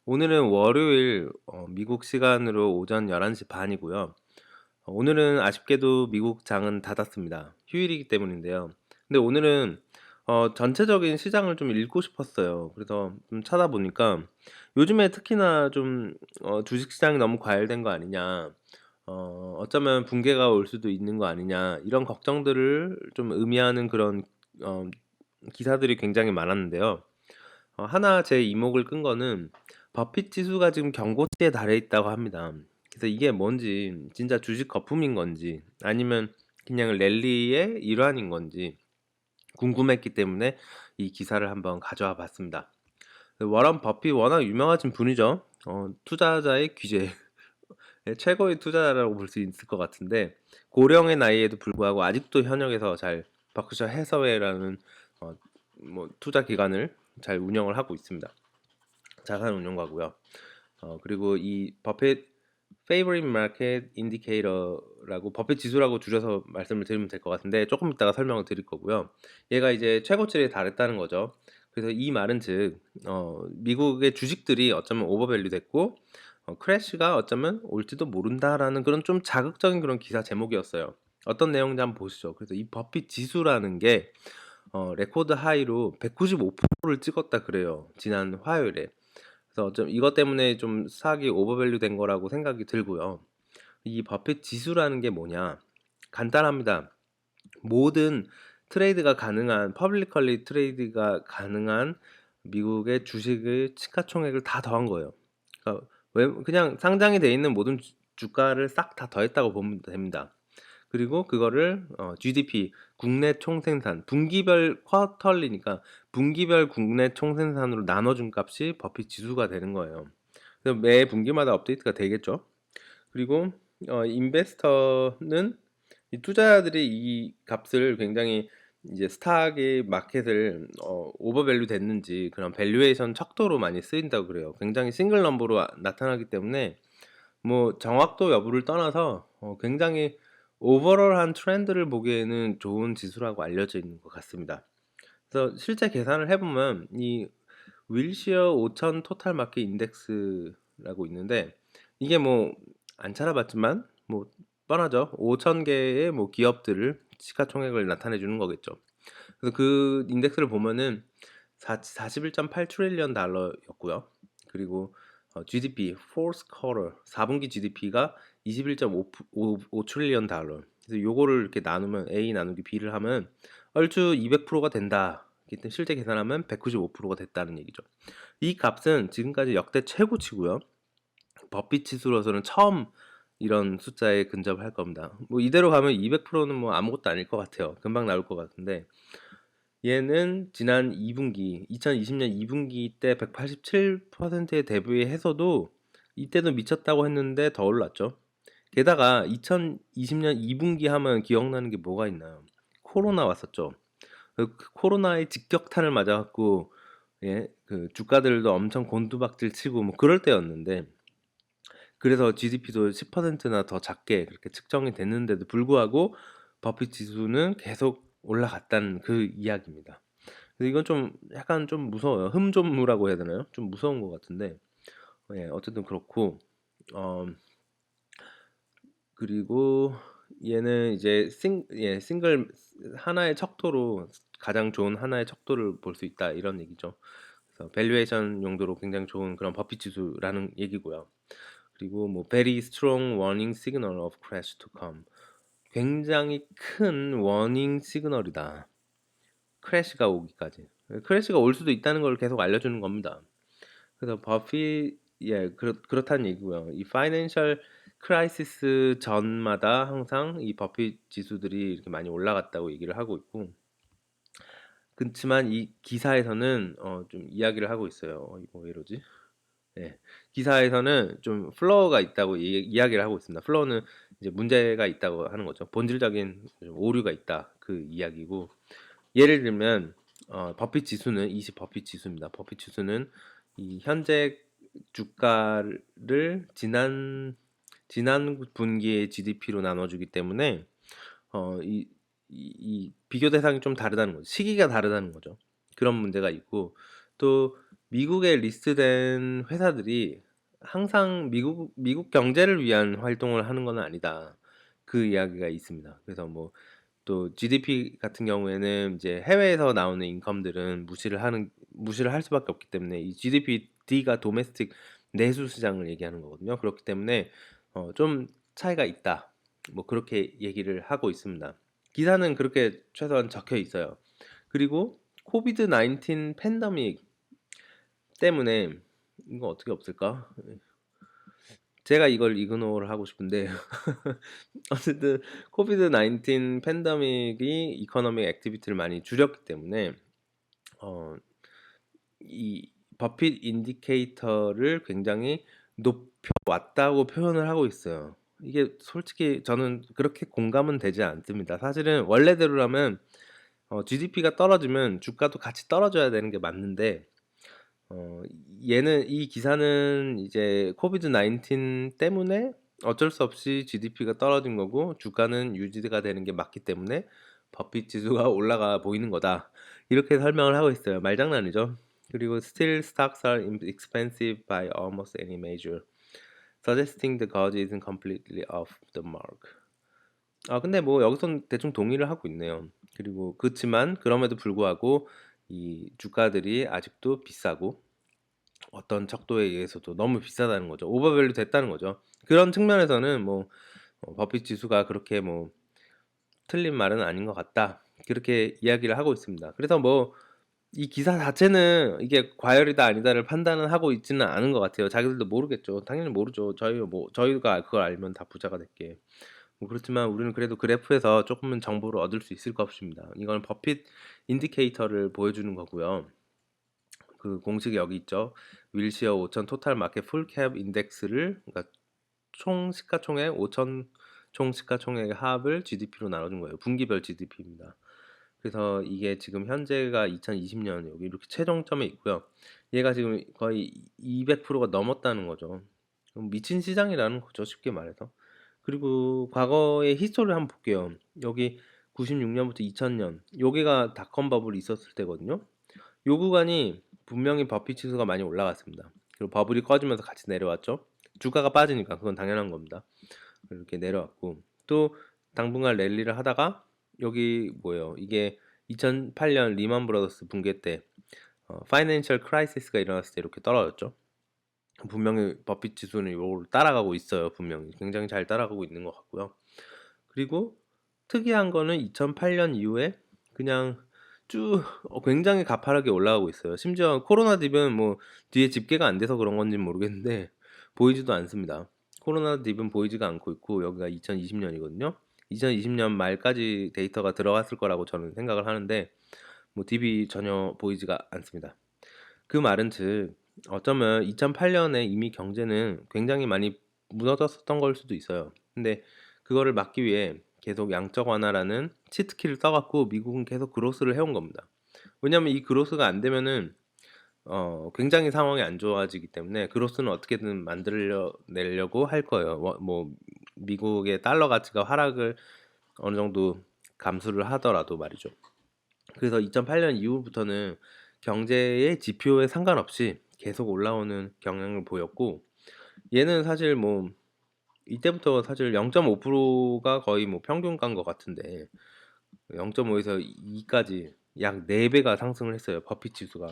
오늘은 월요일 미국 시간으로 오전 11시 반이고요. 오늘은 아쉽게도 미국 장은 닫았습니다. 휴일이기 때문인데요. 근데 오늘은 전체적인 시장을 좀 읽고 싶었어요. 그래서 좀 찾아보니까 요즘에 특히나 좀 주식 시장이 너무 과열된 거 아니냐. 어쩌면 붕괴가 올 수도 있는 거 아니냐. 이런 걱정들을 좀 의미하는 그런 어 기사들이 굉장히 많았는데요. 하나 제 이목을 끈 거는 버핏 지수가 지금 경고치에 달해 있다고 합니다. 그래서 이게 뭔지 진짜 주식 거품인 건지 아니면 그냥 랠리의 일환인 건지 궁금했기 때문에 이 기사를 한번 가져와 봤습니다. 워런 버핏 워낙 유명하신 분이죠. 투자자의 귀재, 최고의 투자자라고 볼 수 있을 것 같은데 고령의 나이에도 불구하고 아직도 현역에서 잘 버크셔 해서웨이라는 어, 투자 기관을 잘 운영을 하고 있습니다. 자산 운용가고요. 그리고 이 버핏 Favorite Market Indicator라고 버핏 지수라고 줄여서 말씀을 드리면 될 것 같은데 조금 이따가 설명을 드릴 거고요. 얘가 이제 최고치에 달했다는 거죠. 그래서 이 말은 즉 미국의 주식들이 어쩌면 오버밸류 됐고 크래시가 어쩌면 올지도 모른다라는 그런 좀 자극적인 그런 기사 제목이었어요. 어떤 내용인지 한번 보시죠. 그래서 이 버핏 지수라는 게 레코드 하이로 195%를 찍었다 그래요. 지난 화요일에. 그래서 좀 이것 때문에 좀 사기 오버밸류 된 거라고 생각이 들고요. 이 버핏 지수라는 게 뭐냐? 간단합니다. 모든 트레이드가 가능한 퍼블리컬리 트레이드가 가능한 미국의 주식의 시가총액을 다 더한 거예요. 그러니까 그냥 상장이 돼 있는 모든 주가를 싹 다 더했다고 보면 됩니다. 그리고 그거를 GDP 국내 총생산 분기별 쿼털리니까 분기별 국내 총생산으로 나눠준 값이 버핏 지수가 되는 거예요. 그래서 매 분기마다 업데이트가 되겠죠. 그리고 인베스터는 이 투자자들이 이 값을 굉장히 이제 스탁의 마켓을 오버밸류 됐는지 그런 밸류에이션 척도로 많이 쓰인다고 그래요. 굉장히 싱글 넘버로 나타나기 때문에 뭐 정확도 여부를 떠나서 굉장히 오버럴한 트렌드를 보기에는 좋은 지수라고 알려져 있는 것 같습니다. 그래서 실제 계산을 해보면 이 윌시어 5000 토탈 마켓 인덱스라고 있는데 이게 뭐 안 찾아봤지만 뭐 뻔하죠. 5000개의 뭐 기업들을 시가총액을 나타내 주는 거겠죠. 그래서 그 인덱스를 보면은 41.8 트릴리언 달러였고요. 그리고 GDP fourth quarter 4분기 GDP가 21.5 트릴리언 달러. 그래서 요거를 이렇게 나누면 A 나누기 B를 하면 얼추 200%가 된다. 실제 계산하면 195%가 됐다는 얘기죠. 이 값은 지금까지 역대 최고치고요. 버핏 지수로서는 처음 이런 숫자에 근접할 겁니다. 뭐 이대로 가면 200%는 뭐 아무것도 아닐 것 같아요. 금방 나올 것 같은데 얘는 지난 2분기 2020년 2분기 때 187%의 대비해서도 이때도 미쳤다고 했는데 더 올랐죠. 게다가 2020년 2분기 하면 기억나는 게 뭐가 있나요? 코로나 왔었죠. 그 코로나의 직격탄을 맞아갖고 예, 그 주가들도 엄청 곤두박질 치고 뭐 그럴 때였는데 그래서 GDP도 10%나 더 작게 그렇게 측정이 됐는데도 불구하고 버핏 지수는 계속 올라갔다는 그 이야기입니다. 그래서 이건 좀 약간 좀 무서워요. 흠조무라고 해야 되나요? 좀 무서운 것 같은데 예, 어쨌든 그렇고 어 그리고 얘는 이제 싱글 하나의 척도로 가장 좋은 하나의 척도를 볼 수 있다 이런 얘기죠. 그래서 밸류에이션 용도로 굉장히 좋은 그런 버핏 지수라는 얘기고요. 그리고 뭐 very strong warning signal of crash to come. 굉장히 큰 워닝 시그널이다. 크래시가 오기까지. 크래시가 올 수도 있다는 걸 계속 알려주는 겁니다. 그래서 버피 그렇다는 얘기고요. 이 파이낸셜 크라이시스 전마다 항상 이 버핏 지수들이 이렇게 많이 올라갔다고 얘기를 하고 있고 그렇지만 이 기사에서는 좀 이야기를 하고 있어요. 이거 왜 이러지? 네. 기사에서는 좀 플로어가 있다고 이야기를 하고 있습니다. 플로어는 이제 문제가 있다고 하는 거죠. 본질적인 오류가 있다 그 이야기고 예를 들면 버핏 지수는 20 버핏 지수입니다. 버핏 지수는 이 현재 주가를 지난 분기의 GDP로 나눠주기 때문에 이 비교 대상이 좀 다르다는 거죠. 시기가 다르다는 거죠. 그런 문제가 있고 또 미국에 리스트된 회사들이 항상 미국 경제를 위한 활동을 하는 건 아니다. 그 이야기가 있습니다. 그래서 뭐 또 GDP 같은 경우에는 이제 해외에서 나오는 인컴들은 무시를 할 수밖에 없기 때문에 이 GDP가 도메스틱 내수 시장을 얘기하는 거거든요. 그렇기 때문에 좀 차이가 있다. 뭐 그렇게 얘기를 하고 있습니다. 기사는 그렇게 최소한 적혀 있어요. 그리고 코비드 19 팬데믹 때문에 이거 어떻게 없을까? 제가 이걸 이그노를 하고 싶은데 어쨌든 코비드 19 팬데믹이 이코노믹 액티비티를 많이 줄였기 때문에 어, 이 버핏 인디케이터를 굉장히 높여왔다고 표현을 하고 있어요. 이게 솔직히 저는 그렇게 공감은 되지 않습니다. 사실은 원래대로라면 GDP가 떨어지면 주가도 같이 떨어져야 되는 게 맞는데 어, 이 기사는 이제 코비드 19 때문에 어쩔 수 없이 GDP가 떨어진 거고 주가는 유지가 되는 게 맞기 때문에 버핏 지수가 올라가 보이는 거다. 이렇게 설명을 하고 있어요. 말장난이죠. 그리고 still stocks are expensive by almost any measure, suggesting the gauge isn't completely off the mark. 근데 뭐 여기선 대충 동의를 하고 있네요. 그리고 그렇지만 그럼에도 불구하고 이 주가들이 아직도 비싸고 어떤 척도에 의해서도 너무 비싸다는 거죠. 오버밸류 됐다는 거죠. 그런 측면에서는 뭐 버핏 지수가 그렇게 뭐 틀린 말은 아닌 것 같다. 그렇게 이야기를 하고 있습니다. 그래서 뭐 이 기사 자체는 이게 과열이다 아니다를 판단은 하고 있지는 않은 것 같아요. 자기들도 모르겠죠. 당연히 모르죠. 저희가 그걸 알면 다 부자가 될게. 뭐 그렇지만 우리는 그래도 그래프에서 조금은 정보를 얻을 수 있을 것입니다. 이건 버핏 인디케이터를 보여주는 거고요. 그 공식이 여기 있죠. 윌시어 5천 토탈 마켓 풀캡 인덱스를 그러니까 총 시가총액 5천 총 시가총액의 합을 GDP로 나눠준 거예요. 분기별 GDP입니다. 그래서 이게 지금 현재가 2020년 여기 이렇게 최종점에 있고요. 얘가 지금 거의 200%가 넘었다는 거죠. 미친 시장이라는 거죠. 쉽게 말해서. 그리고 과거의 히스토리를 한번 볼게요. 여기 96년부터 2000년 여기가 닷컴 버블이 있었을 때거든요. 요 구간이 분명히 버핏 지수가 많이 올라갔습니다. 그리고 버블이 꺼지면서 같이 내려왔죠. 주가가 빠지니까 그건 당연한 겁니다. 이렇게 내려왔고 또 당분간 랠리를 하다가 여기 뭐예요? 이게 2008년 리먼 브라더스 붕괴 때 파이낸셜 크라이시스가 일어났을 때 이렇게 떨어졌죠. 분명히 버핏 지수는 이걸 따라가고 있어요. 분명히 굉장히 잘 따라가고 있는 것 같고요. 그리고 특이한 거는 2008년 이후에 그냥 쭉 굉장히 가파르게 올라가고 있어요. 심지어 코로나 딥은 뭐 뒤에 집계가 안 돼서 그런 건지 모르겠는데 보이지도 않습니다. 코로나 딥은 보이지가 않고 있고 여기가 2020년이거든요. 2020년 말까지 데이터가 들어갔을 거라고 저는 생각을 하는데 뭐 딥이 전혀 보이지가 않습니다. 그 말은 즉 어쩌면 2008년에 이미 경제는 굉장히 많이 무너졌었던 걸 수도 있어요. 근데 그거를 막기 위해 계속 양적 완화라는 치트키를 써갖고 미국은 계속 그로스를 해온 겁니다. 왜냐하면 이 그로스가 안 되면은 굉장히 상황이 안 좋아지기 때문에 그로스는 어떻게든 만들어내려고 할 거예요. 뭐 미국의 달러 가치가 하락을 어느 정도 감수를 하더라도 말이죠. 그래서 2008년 이후부터는 경제의 지표에 상관없이 계속 올라오는 경향을 보였고 얘는 사실 뭐 이때부터 사실 0.5%가 거의 뭐 평균 간 것 같은데 0.5에서 2까지 약 4배가 상승을 했어요. 버핏 지수가.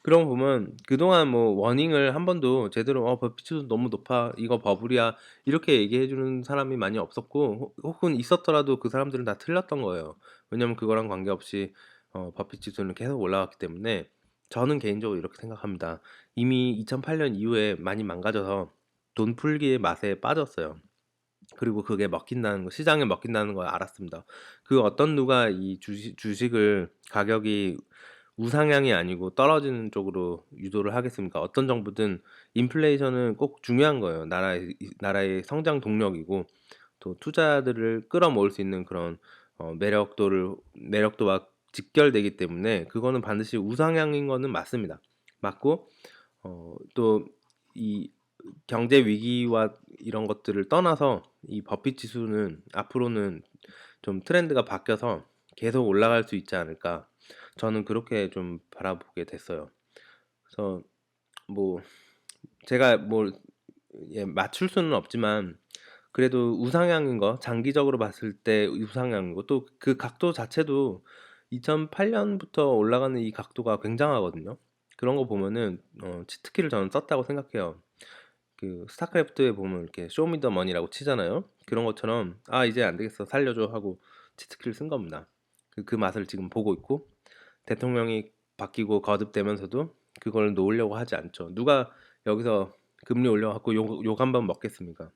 그런 거 보면 그동안 뭐 워닝을 한 번도 제대로 버핏 지수 너무 높아. 이거 버블이야. 이렇게 얘기해 주는 사람이 많이 없었고 혹은 있었더라도 그 사람들은 다 틀렸던 거예요. 왜냐면 그거랑 관계없이 버핏 지수는 계속 올라왔기 때문에 저는 개인적으로 이렇게 생각합니다. 이미 2008년 이후에 많이 망가져서 돈 풀기의 맛에 빠졌어요. 그리고 그게 먹힌다는 거, 시장에 먹힌다는 걸 알았습니다. 그 어떤 누가 이 주식을 가격이 우상향이 아니고 떨어지는 쪽으로 유도를 하겠습니까? 어떤 정부든 인플레이션은 꼭 중요한 거예요. 나라의 성장 동력이고 또 투자들을 끌어모을 수 있는 그런 매력도와 직결되기 때문에 그거는 반드시 우상향인 거는 맞습니다. 맞고 또 이 경제 위기와 이런 것들을 떠나서 이 버핏 지수는 앞으로는 좀 트렌드가 바뀌어서 계속 올라갈 수 있지 않을까. 저는 그렇게 좀 바라보게 됐어요. 그래서 뭐 제가 뭘 맞출 수는 없지만 그래도 우상향인 거, 장기적으로 봤을 때 우상향인 거, 또 그 각도 자체도 2008 년부터 올라가는 이 각도가 굉장하거든요. 그런 거 보면은 치트키를 저는 썼다고 생각해요. 그 스타크래프트에 보면 이렇게 쇼 미 더 머니라고 치잖아요. 그런 것처럼 '아 이제 안 되겠어. 살려줘.' 하고 치트키를 쓴 겁니다. 그 맛을 지금 보고 있고 대통령이 바뀌고 거듭되면서도 그걸 놓으려고 하지 않죠. 누가 여기서 금리 올려 갖고 욕 한 번 먹겠습니까?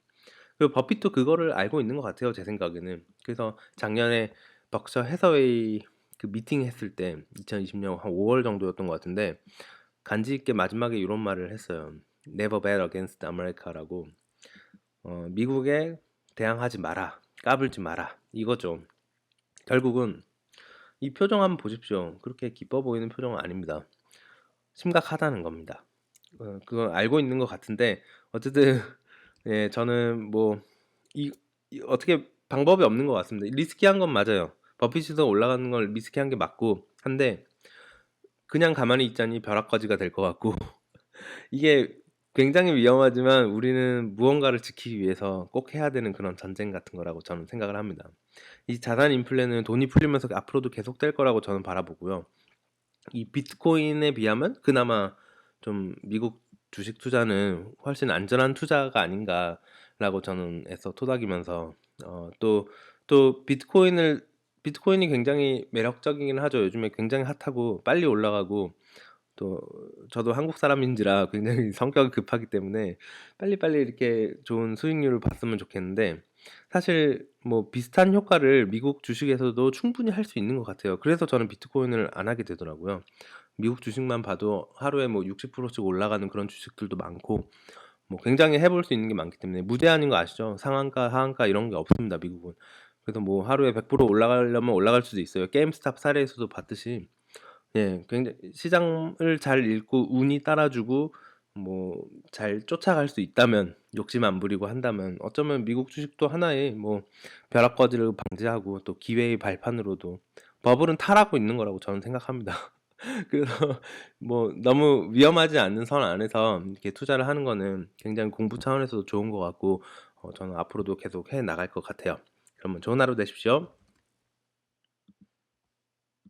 그리고 버핏도 그거를 알고 있는 것 같아요, 제 생각에는. 그래서 작년에 벅셔 해서웨이 그 미팅 했을 때 2020년 한 5월 정도였던 것 같은데 간지 있게 마지막에 이런 말을 했어요. Never bet against America라고. 미국에 대항하지 마라, 까불지 마라 이거죠. 결국은 이 표정 한번 보십시오. 그렇게 기뻐 보이는 표정은 아닙니다. 심각하다는 겁니다. 그건 알고 있는 것 같은데 어쨌든 예, 저는 뭐 어떻게 방법이 없는 것 같습니다. 리스키한 건 맞아요. 버핏에서 올라가는 걸 리스키한 게 맞고 한데 그냥 가만히 있자니 벼락거지가 될 것 같고 이게 굉장히 위험하지만 우리는 무언가를 지키기 위해서 꼭 해야 되는 그런 전쟁 같은 거라고 저는 생각을 합니다. 이 자산 인플레는 돈이 풀리면서 앞으로도 계속될 거라고 저는 바라보고요. 이 비트코인에 비하면 그나마 좀 미국 주식 투자는 훨씬 안전한 투자가 아닌가라고 저는 애써 토닥이면서 또 비트코인이 굉장히 매력적이긴 하죠. 요즘에 굉장히 핫하고 빨리 올라가고 또 저도 한국 사람인지라 굉장히 성격이 급하기 때문에 빨리빨리 이렇게 좋은 수익률을 봤으면 좋겠는데 사실 뭐 비슷한 효과를 미국 주식에서도 충분히 할 수 있는 것 같아요. 그래서 저는 비트코인을 안 하게 되더라고요. 미국 주식만 봐도 하루에 뭐 60%씩 올라가는 그런 주식들도 많고 뭐 굉장히 해볼 수 있는 게 많기 때문에 무제한인 거 아시죠? 상한가, 하한가 이런 게 없습니다, 미국은. 그래서 뭐 하루에 100% 올라가려면 올라갈 수도 있어요. 게임스탑 사례에서도 봤듯이 예, 굉장히 시장을 잘 읽고 운이 따라주고 뭐 잘 쫓아갈 수 있다면 욕심 안 부리고 한다면 어쩌면 미국 주식도 하나의 뭐 벼락거지를 방지하고 또 기회의 발판으로도 버블은 타라고 있는 거라고 저는 생각합니다. 그래서 뭐 너무 위험하지 않는 선 안에서 이렇게 투자를 하는 거는 굉장히 공부 차원에서도 좋은 것 같고 저는 앞으로도 계속 해 나갈 것 같아요. 그러면 좋은 하루 되십시오.